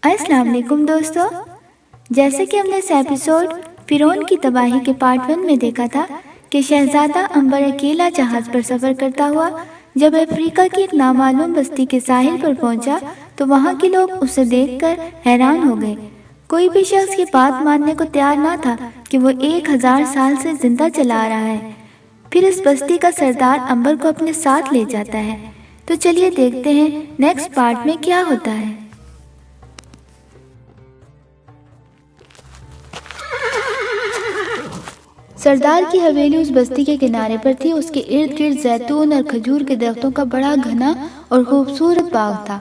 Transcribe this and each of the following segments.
السلام علیکم دوستو، جیسے کہ ہم نے اس ایپیسوڈ فرعون کی تباہی کے پارٹ 1 میں دیکھا تھا کہ شہزادہ امبر اکیلا جہاز پر سفر کرتا ہوا جب افریقہ کی ایک نامعلوم بستی کے ساحل پر پہنچا تو وہاں کے لوگ اسے دیکھ کر حیران ہو گئے۔ کوئی بھی شخص یہ بات ماننے کو تیار نہ تھا کہ وہ 1000 سال سے زندہ چلا آ رہا ہے۔ پھر اس بستی کا سردار امبر کو اپنے ساتھ لے جاتا ہے۔ تو چلیے دیکھتے ہیں نیکسٹ پارٹ میں کیا ہوتا ہے۔ سردار کی حویلی اس بستی کے کنارے پر تھی۔ اس کے ارد گرد زیتون اور کھجور کے درختوں کا بڑا گھنا اور خوبصورت باغ تھا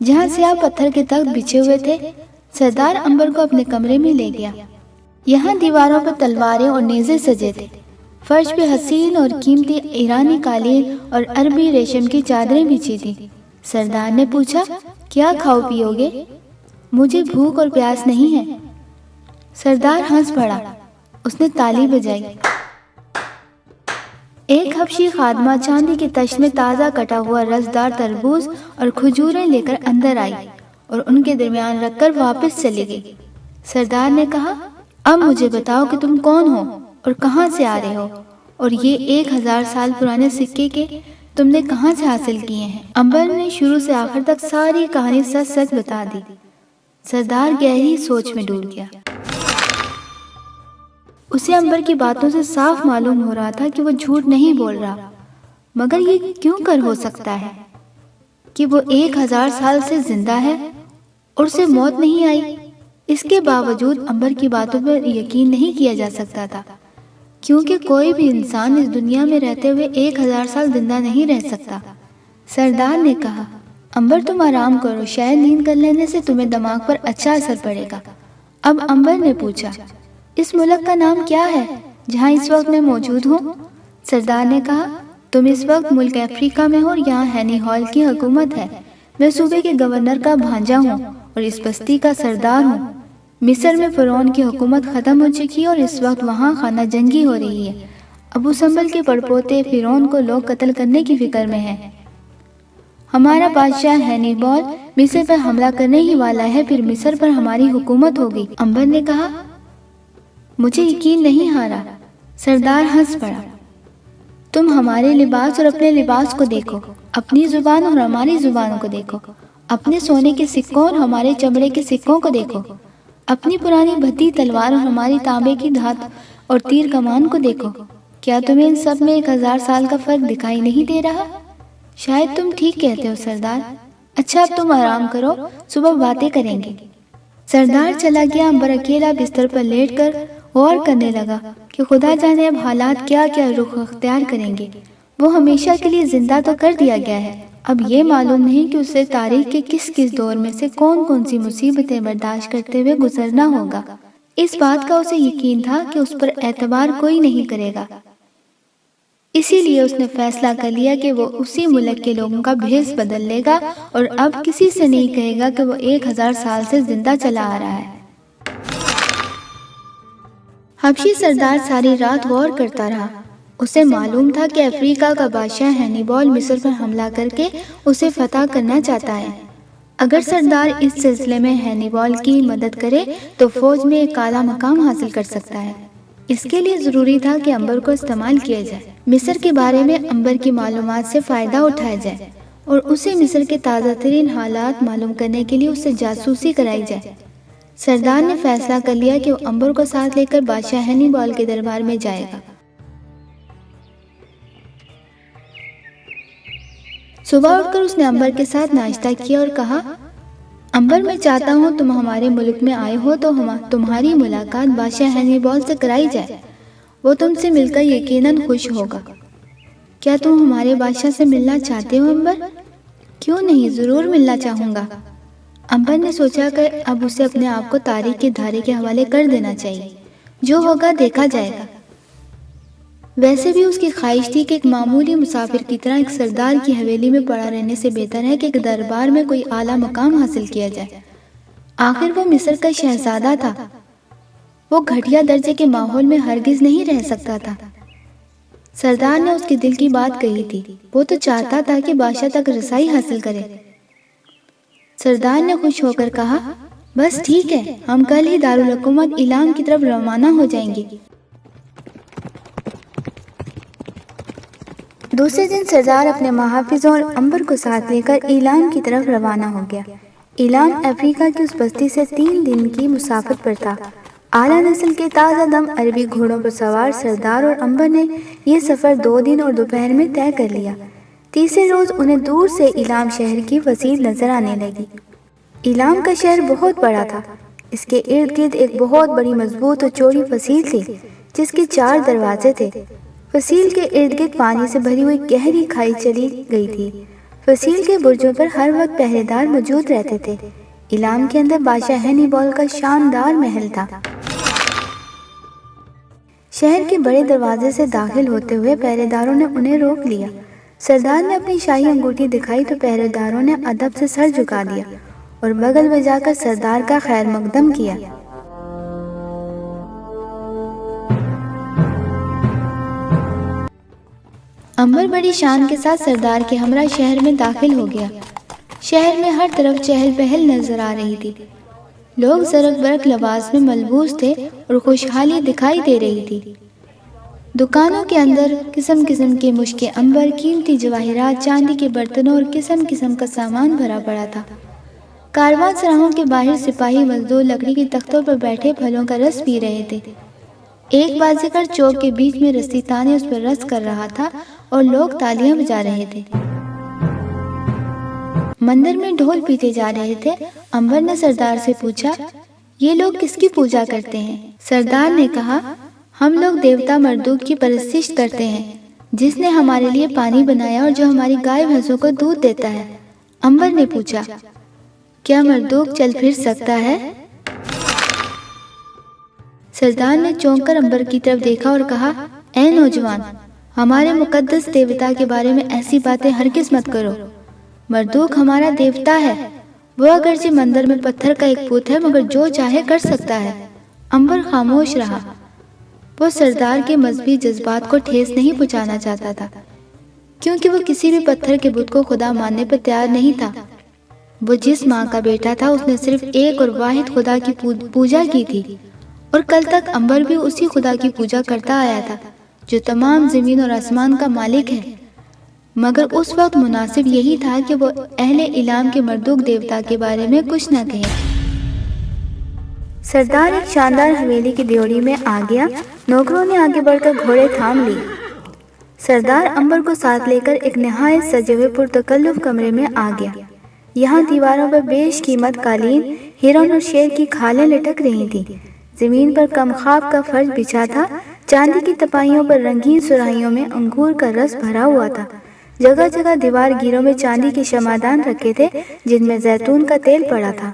جہاں سیاہ پتھر کے تخت بچھے ہوئے تھے۔ سردار امبر کو اپنے کمرے میں لے گیا۔ یہاں دیواروں پر تلواریں اور نیزے سجے تھے۔ فرش پہ حسین اور قیمتی ایرانی قالین اور عربی ریشم کی چادریں بچھی تھی۔ سردار نے پوچھا، کیا کھاؤ پیو گے؟ مجھے بھوک اور پیاس نہیں ہے۔ سردار ہنس پڑا۔ اس نے تالی بجائی۔ ایک حبشی خادمہ چاندی کے تشت میں تازہ کٹا ہوا رسدار تربوز اور کھجوریں لے کر اندر آئی اور ان کے درمیان رکھ کر واپس چلی گئی۔ سردار نے کہا، اب مجھے بتاؤ کہ تم کون ہو اور کہاں سے آ رہے ہو، اور یہ 1000 سال پرانے سکے کے تم نے کہاں سے حاصل کیے ہیں؟ امبر نے شروع سے آخر تک ساری کہانی سچ سچ بتا دی۔ سردار گہری سوچ میں ڈوب گیا۔ اسے امبر کی باتوں سے صاف معلوم ہو رہا تھا کہ وہ جھوٹ نہیں بول رہا، مگر یہ کیوں کر ہو سکتا ہے کہ وہ 1000 سال سے زندہ ہے اور اسے موت نہیں آئی؟ اس کے باوجود امبر کی باتوں پر یقین نہیں کیا جا سکتا تھا، کیونکہ کوئی بھی انسان اس دنیا میں رہتے ہوئے 1000 سال زندہ نہیں رہ سکتا۔ سردار نے کہا، امبر تم آرام کرو، شاید نیند کر لینے سے تمہیں دماغ پر اچھا اثر پڑے گا۔ اب امبر نے پوچھا، اس ملک کا نام کیا ہے جہاں اس وقت میں موجود ہوں؟ سردار نے کہا، تم اس وقت ملک افریقہ میں ہو اور یہاں ہینی ہال کی حکومت ہے۔ میں صوبے کے گورنر کا بھانجا ہوں اور اس بستی کا سردار ہوں۔ مصر میں فرعون کی حکومت ختم ہو چکی ہے اور اس وقت وہاں خانہ جنگی ہو رہی ہے۔ ابو سمبل کے پڑپوتے فرعون کو لوگ قتل کرنے کی فکر میں ہیں۔ ہمارا بادشاہ ہینی بال مصر پر حملہ کرنے ہی والا ہے، پھر مصر پر ہماری حکومت ہوگی۔ امبر نے کہا، مجھے یقین نہیں آ رہا۔ سردار ہنس پڑا۔ تم ہمارے لباس اور اپنے لباس کو دیکھو، اپنی زبان اور ہماری زبانوں کو دیکھو، اپنے سونے کے سکوں اور ہمارے چمڑے کے سکوں کو دیکھو، اپنی پرانی بھتی تلوار اور ہماری تانبے کی دھات اور تیر کمان کو دیکھو۔ کیا تمہیں ان سب میں 1000 سال کا فرق دکھائی نہیں دے رہا؟ شاید تم ٹھیک کہتے ہو سردار۔ اچھا اب تم آرام کرو، صبح باتیں کریں گے۔ سردار چلا گیا۔ امبر اکیلا بستر پر لیٹ کر غور کرنے لگا کہ خدا جانے اب حالات کیا کیا رخ اختیار کریں گے۔ وہ ہمیشہ کے لیے زندہ تو کر دیا گیا ہے، اب یہ معلوم نہیں کہ اسے تاریخ کے کس کس دور میں سے کون کون سی مصیبتیں برداشت کرتے ہوئے گزرنا ہوگا۔ اس بات کا اسے یقین تھا کہ اس پر اعتبار کوئی نہیں کرے گا، اسی لیے اس نے فیصلہ کر لیا کہ وہ اسی ملک کے لوگوں کا بھیس بدل لے گا اور اب کسی سے نہیں کہے گا کہ وہ 1000 سال سے زندہ چلا آ رہا ہے۔ حبشی سردار ساری رات غور کرتا رہا۔ اسے معلوم تھا کہ افریقہ کا بادشاہ ہینی بال مصر پر حملہ کر کے اسے فتح کرنا چاہتا ہے۔ اگر سردار اس سلسلے میں ہینی بال کی مدد کرے تو فوج میں ایک اعلیٰ مقام حاصل کر سکتا ہے۔ اس کے لیے ضروری تھا کہ امبر کو استعمال کیا جائے، مصر کے بارے میں امبر کی معلومات سے فائدہ اٹھایا جائے اور اسے مصر کے تازہ ترین حالات معلوم کرنے کے لیے اس سے جاسوسی کرائی جائے۔ سردار نے فیصلہ کر لیا کہ وہ امبر کو ساتھ لے کر بادشاہ ہینی بال کے دربار میں جائے گا۔ صبح اٹھ کر اس نے امبر کے ساتھ ناشتہ کیا اور کہا، امبر میں چاہتا ہوں تم ہمارے ملک میں آئے ہو تو تمہاری ملاقات بادشاہ ہینی بال سے کرائی جائے۔ وہ تم سے مل کر یقیناً خوش ہوگا۔ کیا تم ہمارے بادشاہ سے ملنا چاہتے ہو امبر؟ کیوں نہیں، ضرور ملنا چاہوں گا۔ امبر نے سوچا کہ اب اسے اپنے آپ کو تاریخ کے دھارے کے حوالے کر دینا چاہیے، جو ہوگا دیکھا جائے گا۔ ویسے بھی اس کی خواہش تھی کہ ایک معمولی مسافر کی طرح ایک سردار کی حویلی میں پڑا رہنے سے بہتر ہے کہ ایک دربار میں کوئی اعلیٰ مقام حاصل کیا جائے۔ آخر وہ مصر کا شہزادہ تھا، وہ گھٹیا درجے کے ماحول میں ہرگز نہیں رہ سکتا تھا۔ سردار نے اس کے دل کی بات کہی تھی، وہ تو چاہتا تھا کہ بادشاہ تک رسائی حاصل کرے۔ سردار نے خوش ہو کر کہا، بس ٹھیک ہے، ہم کل ہی دارالحکومت ایلام کی طرف روانہ ہو جائیں گے۔ دوسرے دن سردار اپنے محافظوں اور عنبر کو ساتھ لے کر ایلام کی طرف روانہ ہو گیا۔ ایلام افریقہ کی اس بستی سے 3 دن کی مسافت پر تھا۔ اعلیٰ نسل کے تازہ دم عربی گھوڑوں پر سوار سردار اور عنبر نے یہ سفر 2 دن اور دوپہر میں طے کر لیا۔ تیسرے روز انہیں دور سے ایلام شہر کی فصیل نظر آنے لگی۔ ایلام کا شہر بہت بڑا تھا۔ اس کے ارد گرد ایک بہت بڑی مضبوط اور چوڑی فصیل تھی جس کے 4 دروازے تھے۔ فصیل کے ارد گرد پانی سے بھری ہوئی گہری کھائی چلی گئی تھی۔ فصیل کے برجوں پر ہر وقت پہرے دار موجود رہتے تھے۔ ایلام کے اندر بادشاہ ہینیبال کا شاندار محل تھا۔ شہر کے بڑے دروازے سے داخل ہوتے ہوئے پہرے داروں نے انہیں روک لیا۔ سردار نے اپنی شاہی انگوٹھی دکھائی تو پہرے داروں نے ادب سے سر جھکا دیا اور بغل بجا کر سردار کا خیر مقدم کیا۔ عنبر بڑی شان کے ساتھ سردار کے ہمراہ شہر میں داخل ہو گیا۔ شہر میں ہر طرف چہل پہل نظر آ رہی تھی۔ لوگ زرق برق لباس میں ملبوس تھے اور خوشحالی دکھائی دے رہی تھی۔ دکانوں کے اندر قسم قسم کے مشک عنبر، قیمتی جواہرات، چاندی کے برتنوں اور قسم قسم کا سامان بھرا پڑا تھا۔ کاروان سراہوں کے باہر سپاہی مزدور لکڑی کے تختوں پر بیٹھے پھلوں کا رس پی رہے تھے۔ ایک بازیگر چوک کے بیچ میں رسی تانے اس پر رس کر رہا تھا اور لوگ تالیاں بجا رہے تھے۔ مندر میں ڈھول پیٹے جا رہے تھے۔ عنبر نے سردار سے پوچھا، یہ لوگ کس کی پوجا کرتے ہیں؟ سردار نے کہا، ہم لوگ دیوتا مردوک کی پرستش کرتے ہیں جس نے ہمارے لیے پانی بنایا اور جو ہماری گائے بھینسوں کو دودھ دیتا ہے۔ عنبر نے پوچھا، کیا مردوک چل پھر سکتا ہے؟ سردار نے چونک کر عنبر کی طرف دیکھا اور کہا، اے نوجوان، ہمارے مقدس دیوتا کے بارے میں ایسی باتیں ہرگز مت کرو۔ مردوک ہمارا دیوتا ہے۔ وہ اگرچہ مندر میں پتھر کا ایک پت ہے مگر جو چاہے کر سکتا ہے۔ عنبر خاموش رہا۔ وہ سردار کے مذہبی جذبات کو ٹھیس نہیں پہنچانا چاہتا تھا کیونکہ وہ کسی بھی پتھر کے بت کو خدا ماننے پر تیار نہیں تھا۔ وہ جس ماں کا بیٹا تھا اس نے صرف ایک اور واحد خدا کی پوجا کی تھی اور کل تک عنبر بھی اسی خدا کی پوجا کرتا آیا تھا جو تمام زمین اور آسمان کا مالک ہے۔ مگر اس وقت مناسب یہی تھا کہ وہ اہل ایلام کے مردوک دیوتا کے بارے میں کچھ نہ کہیں۔ سردار ایک شاندار حویلی کی دیوری میں آ گیا۔ نوکروں نے آگے بڑھ کر گھوڑے تھام لیے۔ سردار عنبر کو ساتھ لے کر ایک نہایت سجے ہوئے پرتکلف کمرے میں آ گیا۔ یہاں دیواروں پر بیش قیمت قالین، ہرن اور شیر کی کھالیں لٹک رہی تھیں۔ زمین پر کمخاب کا فرش بچھا تھا۔ چاندی کی تپائیوں پر رنگین سرائیوں میں انگور کا رس بھرا ہوا تھا۔ جگہ جگہ دیوار گیروں میں چاندی کے شمعدان رکھے تھے جن میں زیتون کا تیل پڑا تھا۔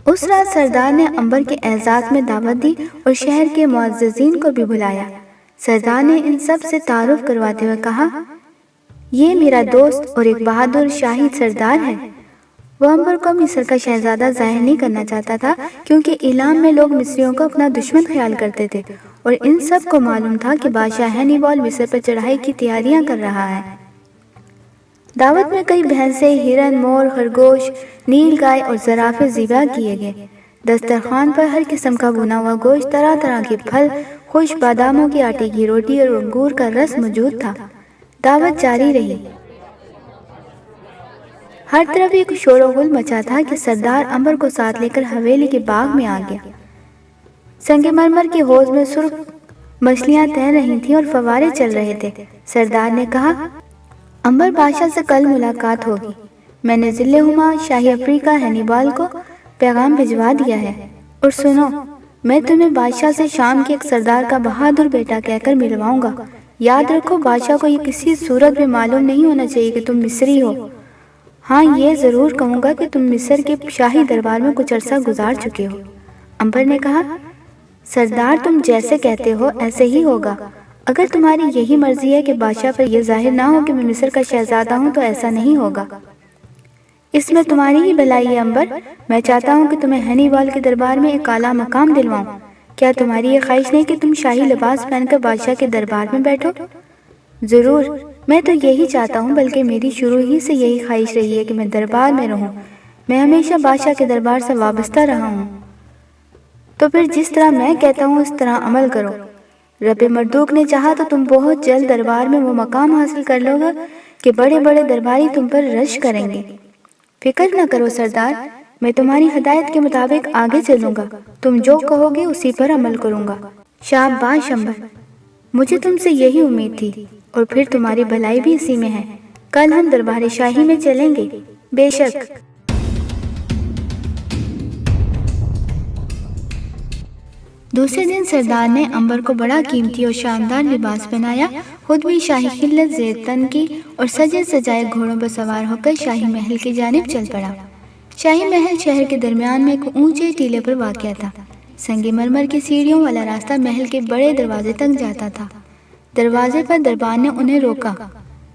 اس رات سردار نے عنبر کے اعزاز میں دعوت دی اور شہر کے معززین کو بھی بلایا۔ سردار نے ان سب سے تعارف کرواتے ہوئے کہا، یہ میرا دوست اور ایک بہادر شاہی سردار ہے۔ وہ عنبر کو مصر کا شہزادہ ظاہر نہیں کرنا چاہتا تھا کیونکہ ایلام میں لوگ مصریوں کو اپنا دشمن خیال کرتے تھے اور ان سب کو معلوم تھا کہ بادشاہ ہینیبال مصر پر چڑھائی کی تیاریاں کر رہا ہے۔ دعوت میں کئی بھینسیں، ہرن، مور، خرگوش، نیل گائے اور زرافے ذبح کیے گئے۔ دسترخوان پر ہر قسم کا بھنا ہوا گوشت، طرح طرح کے پھل، خشک باداموں کی آٹے کی روٹی اور انگور کا رس موجود تھا۔ دعوت جاری رہی۔ ہر طرف ایک شور و غل مچا تھا کہ سردار عنبر کو ساتھ لے کر حویلی کے باغ میں آ گیا۔ سنگ مرمر کے حوض میں سرخ مچھلیاں تیر رہی تھیں اور فوارے چل رہے تھے۔ سردار نے کہا، عنبر بادشاہ سے کل ملاقات ہوگی۔ میں نے ذل ہما شاہی افریقہ ہینیبال کو پیغام بھجوا دیا ہے۔ اور سنو، میں تمہیں بادشاہ سے شام کے ایک سردار کا بہادر بیٹا کہہ کر ملواؤں گا۔ یاد رکھو، بادشاہ کو یہ کسی صورت میں معلوم نہیں ہونا چاہیے کہ تم مصری ہو۔ ہاں، یہ ضرور کہوں گا کہ تم مصر کے شاہی دربار میں کچھ عرصہ گزار چکے ہو۔ عنبر نے کہا، سردار تم جیسے کہتے ہو ایسے ہی ہوگا۔ اگر تمہاری یہی مرضی ہے کہ بادشاہ پر یہ ظاہر نہ ہو کہ میں مصر کا شہزادہ ہوں تو ایسا نہیں ہوگا۔ اس میں تمہاری ہی بھلائی ہے عنبر۔ میں چاہتا ہوں کہ تمہیں ہینیبال کے دربار میں ایک اعلیٰ مقام دلواؤں۔ کیا تمہاری یہ خواہش نہیں کہ تم شاہی لباس پہن کر بادشاہ کے دربار میں بیٹھو؟ ضرور، میں تو یہی چاہتا ہوں، بلکہ میری شروع ہی سے یہی خواہش رہی ہے کہ میں دربار میں رہوں۔ میں ہمیشہ بادشاہ کے دربار سے وابستہ رہا ہوں۔ تو پھر جس طرح میں کہتا ہوں اس طرح عمل کرو۔ رب مردوک نے چاہا تو تم بہت جلد دربار میں وہ مقام حاصل کر لو گے کہ بڑے بڑے درباری تم پر رشک کریں گے۔ فکر نہ کرو سردار، میں تمہاری ہدایت کے مطابق آگے چلوں گا۔ تم جو کہو گے اسی پر عمل کروں گا۔ شاباش امبر، مجھے تم سے یہی امید تھی، اور پھر تمہاری بھلائی بھی اسی میں ہے۔ کل ہم دربار شاہی میں چلیں گے۔ بے شک۔ دوسرے دن سردار نے امبر کو بڑا قیمتی اور شاندار لباس پہنایا، خود بھی شاہی خلت زیر تن کی اور سجے سجائے گھوڑوں پر سوار ہو کر شاہی محل کی جانب چل پڑا۔ شاہی محل شہر کے درمیان میں ایک اونچے ٹیلے پر واقع تھا۔ سنگ مرمر کی سیڑھیوں والا راستہ محل کے بڑے دروازے تک جاتا تھا۔ دروازے پر دربار نے انہیں روکا۔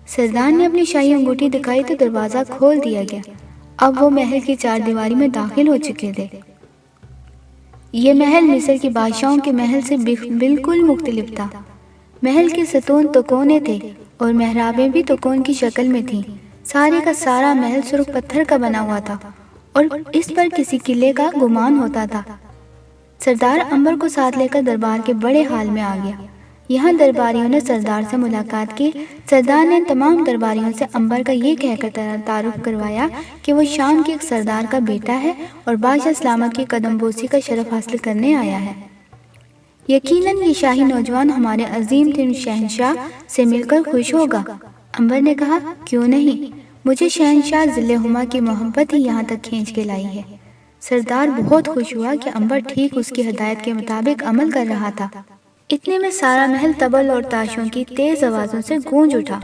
سردار نے اپنی شاہی انگوٹھی دکھائی تو دروازہ کھول دیا گیا۔ اب وہ محل کی چار دیواری میں داخل ہو چکے تھے۔ یہ محل مصر کے بادشاہوں کے محل سے بالکل مختلف تھا۔ محل کے ستون تکونے تھے اور محرابیں بھی تکون کی شکل میں تھیں۔ سارے کا سارا محل سرخ پتھر کا بنا ہوا تھا اور اس پر کسی قلعے کا گمان ہوتا تھا۔ سردار امبر کو ساتھ لے کر دربار کے بڑے ہال میں آ گیا۔ یہاں درباریوں نے سردار سے ملاقات کی۔ سردار نے تمام درباریوں سے امبر کا یہ کہہ کر تعارف کروایا کہ وہ شام کے ایک سردار کا بیٹا ہے اور بادشاہ سلامت کی قدم بوسی کا شرف حاصل کرنے آیا ہے۔ یقیناً یہ شاہی نوجوان ہمارے عظیم ترین شہنشاہ سے مل کر خوش ہوگا۔ امبر نے کہا، کیوں نہیں، مجھے شہنشاہ ذل ہما کی محبت ہی یہاں تک کھینچ کے لائی ہے۔ سردار بہت خوش ہوا کہ امبر ٹھیک اس کی ہدایت کے مطابق عمل کر رہا تھا۔ اتنے میں سارا محل طبل اور تاشوں کی تیز آوازوں سے گونج اٹھا۔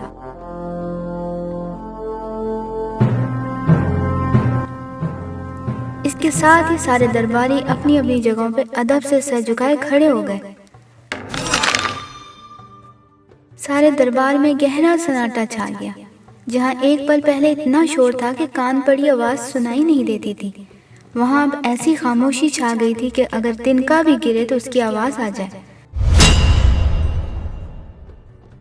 اس کے ساتھ ہی سارے درباری اپنی اپنی جگہوں پہ ادب سے سر جھکائے کھڑے ہو گئے۔ سارے دربار میں گہرا سناٹا چھا گیا۔ جہاں ایک پل پہلے اتنا شور تھا کہ کان پڑی آواز سنائی نہیں دیتی تھی، وہاں اب ایسی خاموشی چھا گئی تھی کہ اگر تنکا بھی گرے تو اس کی آواز آ جائے۔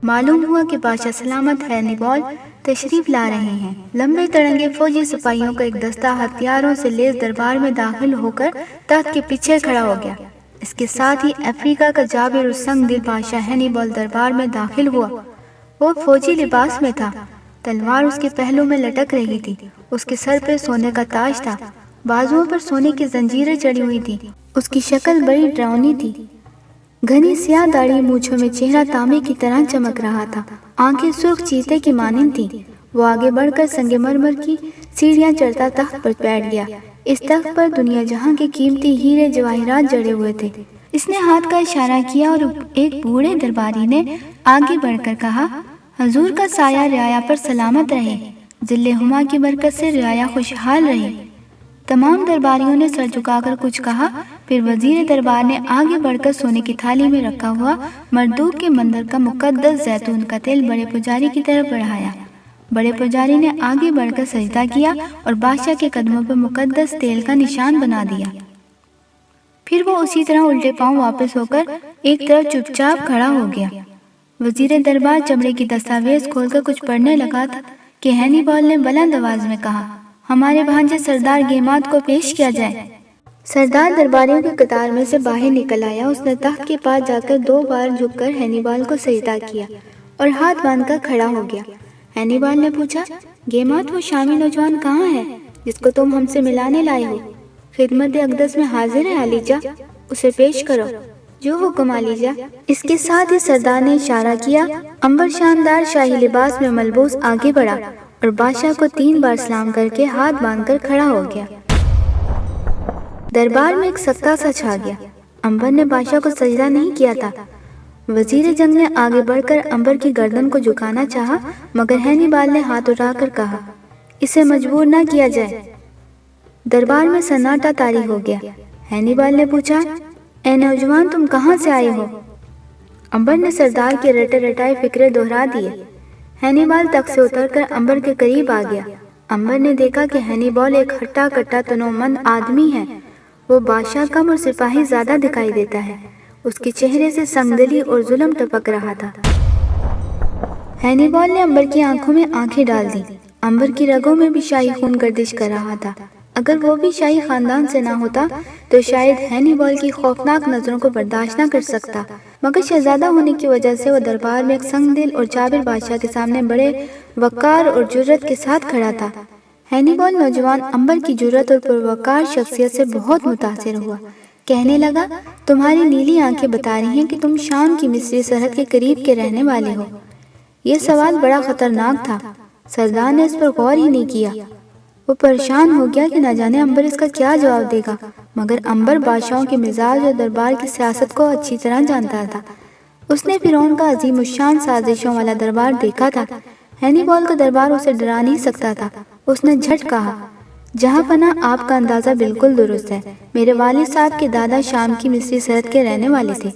معلوم ہوا کہ بادشاہ سلامت ہینیبال تشریف لا رہے ہیں۔ لمبے تڑنگے فوجی سپاہیوں کا ایک دستہ ہتھیاروں سے لیس دربار میں داخل ہو کر تخت کے پیچھے کھڑا ہو گیا۔ اس کے ساتھ ہی افریقہ کا جابر اور سنگ دل بادشاہ ہینیبال دربار میں داخل ہوا۔ وہ فوجی لباس میں تھا، تلوار اس کے پہلو میں لٹک رہی تھی، اس کے سر پہ سونے کا تاج تھا، بازوؤں پر سونے کی زنجیریں چڑھی ہوئی تھی۔ اس کی شکل بڑی ڈراؤنی تھی، گھنی سیاہ داڑھی مونچھوں میں چہرہ تانبے کی طرح چمک رہا تھا، آنکھیں سرخ چیتے کی مانند تھیں۔ وہ آگے بڑھ کر سنگ مرمر کی سیڑھیاں چڑھتا تخت پر بیٹھ گیا۔ اس تخت پر دنیا جہاں کے قیمتی ہیرے جواہرات جڑے ہوئے تھے۔ اس نے ہاتھ کا اشارہ کیا اور ایک بوڑھے درباری نے آگے بڑھ کر کہا، حضور کا سایہ رعایا پر سلامت رہے، ذل ہما کی برکت سے رعایا خوشحال رہے۔ تمام درباریوں نے سر جھکا کر کچھ کہا، پھر وزیر دربار نے آگے بڑھ کر سونے کی تھالی میں رکھا ہوا مردوک کے مندر کا مقدس زیتون کا تیل بڑے پجاری کی طرف بڑھایا۔ بڑے پجاری نے آگے بڑھ کر سجدہ کیا اور بادشاہ کے قدموں پر مقدس تیل کا نشان بنا دیا۔ پھر وہ اسی طرح الٹے پاؤں واپس ہو کر ایک طرف چپ چاپ کھڑا ہو گیا۔ وزیر دربار چمڑے کی دستاویز کھول کر کچھ پڑھنے لگا تھا کہ ہینیبال نے بلند آواز میں کہا، ہمارے بھانجے سردار گیمات کو پیش کیا جائے۔ سردار درباریوں کی قطار میں سے باہر نکل آیا۔ اس نے تخت کے پاس جا کر 2 بار جھک کر ہینیبال کو سجدہ کیا اور ہاتھ باندھ کر کھڑا ہو گیا۔ ہینیبال نے پوچھا، گیمات وہ شامی نوجوان کہاں ہے جس کو تم ہم سے ملانے لائے ہو؟ خدمت اقدس میں حاضر ہے علیجا، اسے پیش کرو، جو حکم علیجا۔ اس کے ساتھ ہی سردار نے اشارہ کیا۔ امبر شاندار شاہی لباس میں ملبوس آگے بڑھا اور بادشاہ کو 3 بار سلام کر کے ہاتھ باندھ کر کھڑا ہو گیا۔ دربار میں ایک سکتہ سا چھا گیا۔ امبر نے بادشاہ کو سجدہ نہیں کیا تھا۔ وزیر جنگ نے آگے بڑھ کر امبر کی گردن کو جھکانا چاہا، مگر ہینیبال نے ہاتھ اٹھا کر کہا، اسے مجبور نہ کیا جائے۔ دربار میں سناٹا طاری ہو گیا۔ ہینیبال نے پوچھا، اے نوجوان، تم کہاں سے آئے ہو؟ امبر نے سردار کے رٹے رٹائے فکرے دہرا دیے۔ ہینیبال تخت سے اتر کر امبر کے قریب آ گیا۔ امبر نے دیکھا کہ ہینیبال ایک ہٹا کٹا تنومند آدمی ہے۔ وہ بادشاہ کم اور سپاہی زیادہ دکھائی دیتا ہے۔ اس کے چہرے سے سنگدلی اور ظلم ٹپک رہا تھا۔ ہینیبال نے امبر کی آنکھوں میں آنکھیں ڈال دی۔ امبر کی رگوں میں بھی شاہی خون گردش کر رہا تھا۔ اگر وہ بھی شاہی خاندان سے نہ ہوتا تو شاید ہینیبال کی خوفناک نظروں کو برداشت نہ کر سکتا، مگر شہزادہ ہونے کی وجہ سے وہ دربار میں ایک سنگ دل اور جابر بادشاہ کے سامنے بڑے وقار اور جرأت کے ساتھ کھڑا تھا۔ ہینیبال نوجوان امبر کی جرأت اور پروقار شخصیت سے بہت متاثر ہوا۔ کہنے لگا، تمہاری نیلی آنکھیں بتا رہی ہیں کہ تم شام کی مصری سرحد کے قریب کے رہنے والے ہو۔ یہ سوال بڑا خطرناک تھا۔ سردار نے اس پر غور ہی نہیں کیا۔ وہ پریشان ہو گیا کہ نہ جانے امبر اس کا کیا جواب دے گا، مگر امبر بادشاہوں کے مزاج اور دربار کی سیاست کو اچھی طرح جانتا تھا۔ اس نے فرعون کا عظیم الشان سازشوں والا دربار دیکھا تھا۔ ہینیبال کا دربار اسے ڈرا نہیں سکتا تھا۔ اس نے جھٹ کہا، جہاں پناہ آپ کا اندازہ بالکل درست ہے۔ میرے والد صاحب کے دادا شام کی مصری سرحد کے رہنے والے تھے۔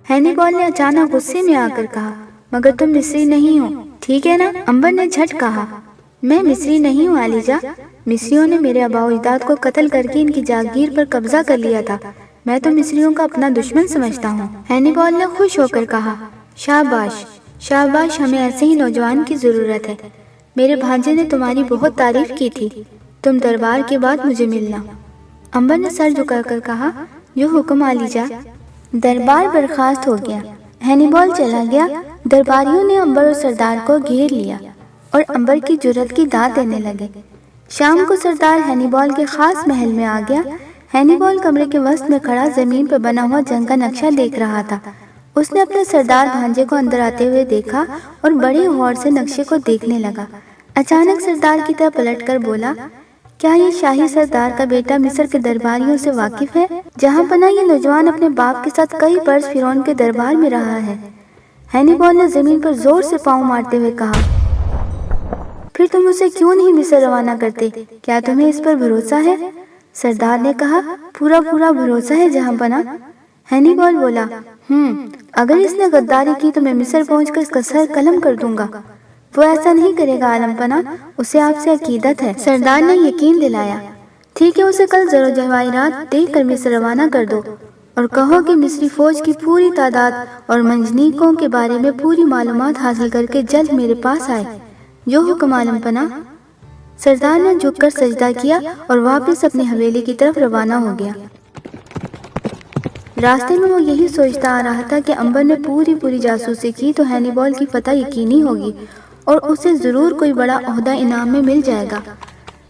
ہینیبال نے اچانک غصے میں آ کر کہا، مگر تم مصری نہیں ہو، ٹھیک ہے نا؟ امبر نے جھٹ کہا، میں مصری نہیں ہوں عالیجا۔ مصریوں نے میرے آباء و اجداد کو قتل کر کے ان کی جاگیر پر قبضہ کر لیا تھا۔ میں تو مصریوں کا اپنا دشمن سمجھتا ہوں۔ ہینیبال نے خوش ہو کر کہا، شاباش شاباش، ہمیں ایسے ہی نوجوان کی ضرورت ہے۔ میرے بھانجے نے تمہاری بہت تعریف کی تھی۔ تم دربار کے بعد مجھے ملنا۔ امبر نے سر جھکا کر کہا، جو حکم عالیجا۔ دربار برخاست ہو گیا۔ ہینیبال چلا گیا۔ درباریوں نے امبر اور سردار کو گھیر لیا اور امبر کی جرأت کی داد دینے لگے۔ شام کو سردار ہینیبال کے خاص محل میں آ گیا۔ ہینیبال کمرے کے وسط میں کھڑا زمین پر بنا ہوا جنگ کا نقشہ دیکھ رہا تھا۔ اس نے اپنے سردار بھانجے کو اندر آتے ہوئے دیکھا اور بڑے غور سے نقشے کو دیکھنے لگا۔ اچانک سردار کی طرف پلٹ کر بولا، کیا یہ شاہی سردار کا بیٹا مصر کے درباریوں سے واقف ہے؟ جہاں پناہ یہ نوجوان اپنے باپ کے ساتھ کئی برس فرعون کے دربار میں رہا ہے۔ ہینیبال نے زمین پر زور سے پاؤں مارتے ہوئے کہا، پھر تم اسے کیوں نہیں مصر روانہ کرتے؟ کیا تمہیں اس پر بھروسہ ہے؟ سردار نے کہا، پورا بھروسہ ہے جہاں پناہ۔ ہینیبال بولا، اگر اس نے غداری کی تو میں مصر پہنچ کر اس کا سر قلم کر دوں گا۔ وہ ایسا نہیں کرے گا عالم پناہ، اسے آپ سے عقیدت ہے۔ سردار نے یقین دلایا، ٹھیک ہے، اسے کل زر و جواہرات دے کر مصر روانہ کر دو اور کہو کہ مصری فوج کی پوری تعداد اور منجنیقوں کے بارے میں پوری معلومات حاصل کر کے جلد میرے پاس آئے۔ جو حکم عالم پناہ۔ سردار نے جھک کر سجدہ کیا اور واپس اپنی حویلی کی طرف روانہ ہو گیا۔ راستے میں وہ یہی سوچتا آ رہا تھا کہ امبر نے پوری جاسوسی کی تو ہینیبال کی فتح یقینی ہوگی اور اسے ضرور کوئی بڑا عہدہ انعام میں مل جائے گا۔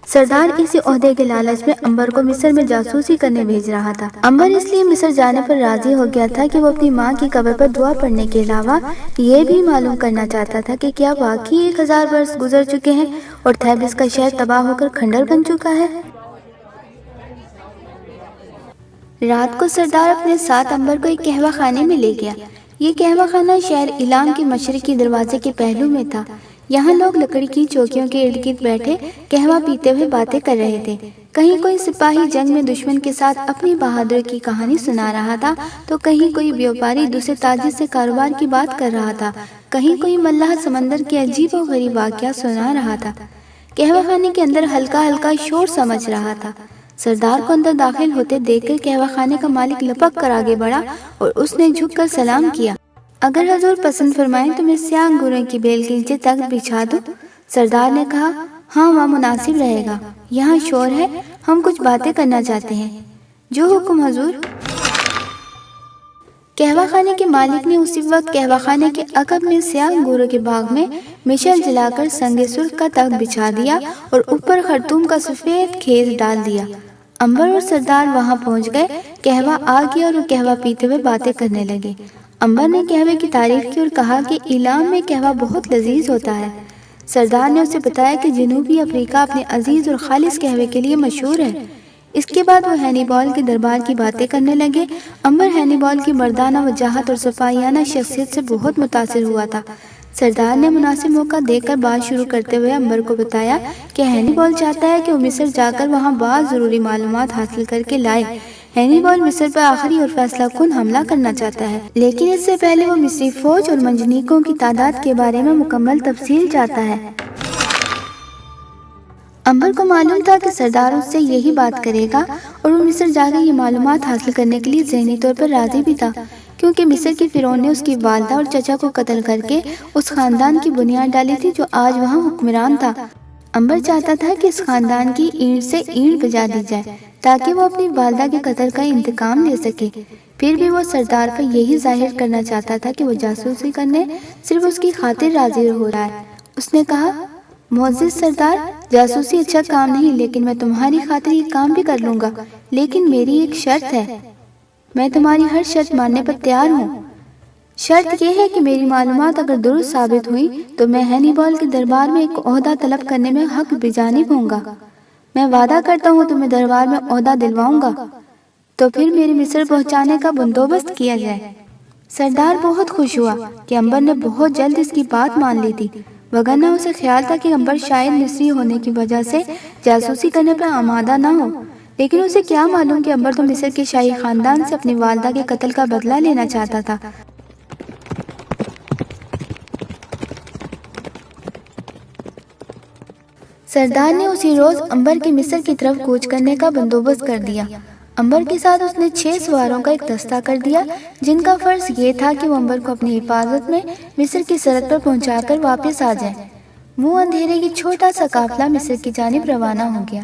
سردار اسی عہدے کے لالچ میں امبر کو مصر میں جاسوسی کرنے بھیج رہا تھا۔ امبر اس لیے مصر جانے پر راضی ہو گیا تھا کہ وہ اپنی ماں کی قبر پر دعا پڑھنے کے علاوہ یہ بھی معلوم کرنا چاہتا تھا کہ کیا واقعی 1000 برس گزر چکے ہیں اور تھیبس کا شہر تباہ ہو کر کھنڈر بن چکا ہے۔ رات کو سردار اپنے ساتھ امبر کو ایک قہوہ خانے میں لے گیا۔ یہ قہوہ خانہ شہر ایلام کے مشرقی دروازے کے پہلو میں تھا۔ یہاں لوگ لکڑی کی چوکیوں کے ارد گرد بیٹھے قہوہ پیتے ہوئے باتیں کر رہے تھے۔ کہیں کوئی سپاہی جنگ میں دشمن کے ساتھ اپنی بہادری کی کہانی سنا رہا تھا تو کہیں کوئی بیوپاری دوسرے تاجر سے کاروبار کی بات کر رہا تھا، کہیں کوئی ملاح سمندر کے عجیب و غریب واقعہ سنا رہا تھا۔ قہوہ خانے کے اندر ہلکا شور سمجھ رہا تھا۔ سردار کو اندر داخل ہوتے دیکھ کر قہوہ خانے کا مالک لپک کر آگے بڑھا اور اس نے جھک کر سلام کیا۔ اگر حضور پسند فرمائیں تو میں سیاہ انگوروں کی بیل کے نیچے تخت بچھا دوں؟ سردار نے کہا، ہاں وہاں مناسب رہے گا، یہاں شور ہے، ہم کچھ باتیں کرنا چاہتے ہیں۔ جو حکم حضور۔ قہوہ خانے کے مالک نے اسی وقت قہوہ خانے کے عقب میں سیاہ انگوروں کے باغ میں مشعل جلا کر سنگ سرخ کا تخت بچھا دیا اور اوپر خرطوم کا سفید خیز ڈال دیا۔ امبر اور سردار وہاں پہنچ گئے۔ قہوہ آ گیا اور وہ قہوہ پیتے ہوئے باتیں کرنے لگے۔ امبر نے قہوے کی تعریف کی اور کہا کہ ایلام میں قہوہ بہت لذیذ ہوتا ہے۔ سردار نے اسے بتایا کہ جنوبی افریقہ اپنے عزیز اور خالص قہوے کے لیے مشہور ہے۔ اس کے بعد وہ ہینیبال کے دربار کی باتیں کرنے لگے۔ امبر ہینیبال کی مردانہ وجاہت اور صفائیانہ شخصیت سے بہت متاثر ہوا تھا۔ سردار نے مناسب موقع دے کر بات شروع کرتے ہوئے امبر کو بتایا کہ ہینیبال چاہتا ہے کہ وہ مصر جا کر وہاں بعض ضروری معلومات حاصل کر کے لائے۔ ہینیبال مصر پر آخری اور فیصلہ کن حملہ کرنا چاہتا ہے، لیکن اس سے پہلے وہ مصری فوج اور منجنیقوں کی تعداد کے بارے میں مکمل تفصیل چاہتا ہے۔ امبر کو معلوم تھا کہ سردار اس سے یہی بات کرے گا اور وہ مصر جا کر یہ معلومات حاصل کرنے کے لیے ذہنی طور پر راضی بھی تھا، کیونکہ مصر کی فرعون نے اس کی والدہ اور چچا کو قتل کر کے اس خاندان کی بنیاد ڈالی تھی جو آج وہاں حکمران تھا۔ امبر چاہتا تھا کہ اس خاندان کی اینٹ سے اینٹ بجا دی جائے تاکہ وہ اپنی والدہ کے قتل کا انتقام لے سکے۔ پھر بھی وہ سردار پر یہی ظاہر کرنا چاہتا تھا کہ وہ جاسوسی کرنے صرف اس کی خاطر راضی ہو رہا ہے۔ اس نے کہا، معزز سردار، جاسوسی اچھا کام نہیں، لیکن میں تمہاری خاطر یہ کام بھی کر لوں گا، لیکن میری ایک شرط ہے۔ میں تمہاری ہر شرط ماننے پر تیار ہوں۔ شرط یہ ہے کہ میری معلومات اگر درست ثابت ہوئی تو میں ہینیبال کے دربار میں ایک عہدہ طلب کرنے میں حق بجانب ہوں گا۔ میں وعدہ کرتا ہوں تمہیں دربار میں عہدہ دلواؤں گا، تو پھر میرے مصر پہنچانے کا بندوبست کیا جائے۔ سردار بہت خوش ہوا کہ امبر نے بہت جلد اس کی بات مان لی تھی، وگرنہ اسے خیال تھا کہ امبر شاید مصری ہونے کی وجہ سے جاسوسی کرنے پر آمادہ نہ ہو، لیکن اسے کیا معلوم کہ امبر تو مصر کے شاہی خاندان سے اپنی والدہ کے قتل کا بدلہ لینا چاہتا تھا۔ سردار نے اسی روز امبر کے مصر کی طرف کوچ کرنے کا بندوبست کر دیا۔ امبر کے ساتھ اس نے 6 سواروں کا ایک دستہ کر دیا، جن کا فرض یہ تھا کہ وہ امبر کو اپنی حفاظت میں مصر کی سرحد پر پہنچا کر واپس آ جائیں۔ منہ اندھیرے کی چھوٹا سا قافلہ مصر کی جانب روانہ ہو گیا۔